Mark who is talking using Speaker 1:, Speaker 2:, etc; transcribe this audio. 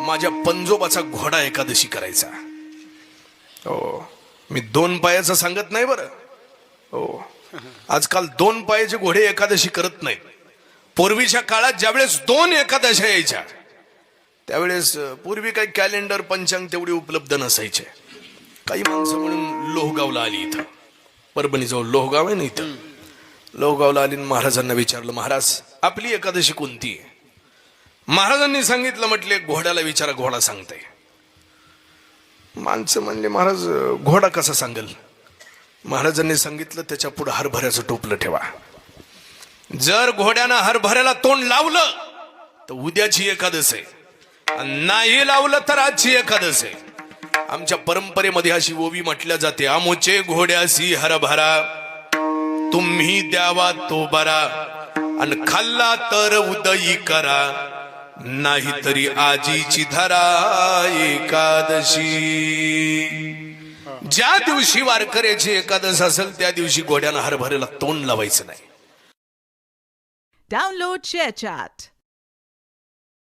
Speaker 1: माझ्या पंजोबाचा घोडा एकादशी करायचा. हो, मी 2 पायाचं सांगत नाही बरं. हो, आजकाल 2 पायाचे घोडे एकादशी करत नाहीत. पूर्वीच्या काळात ज्यावेळेस 2 एकादशा यायच्या त्यावेळेस पूर्वी काही कॅलेंडर पंचांग तेवढे उपलब्ध नसायचे. काही माणसं म्हणून लोहगावला आली. इथं परभणीजवळ लोहगाव आहे ना, इथं लोहगावला आली. महाराजांना विचारलं, महाराज आपली एकादशी कोणती आहे? महाराजांनी सांगितलं, म्हटले घोड्याला विचारा, घोडा सांगते. माणसं म्हणले, महाराज घोडा कसा सांगेल? महाराजांनी सांगितलं, त्याच्या पुढे हरभऱ्याचं टोपलं ठेवा. जर घोड्यानं हरभऱ्याला तोंड लावलं तर उद्याची एकादश आहे, नाही लावलं तर आजची एकादश आहे. आमच्या परंपरेमध्ये अशी ओवी म्हटल्या जाते, आमोचे घोड्यासी हरभरा तुम्ही द्यावा तो बरा, आणि खाल्ला तर उदयी करा, नाही तरी आजीची धरा एकादशी. ज्या दिवशी वारकऱ्याची एकादश असेल त्या दिवशी घोड्यानं हरभऱ्याला तोंड लावायचं नाही.
Speaker 2: Download ShareChat.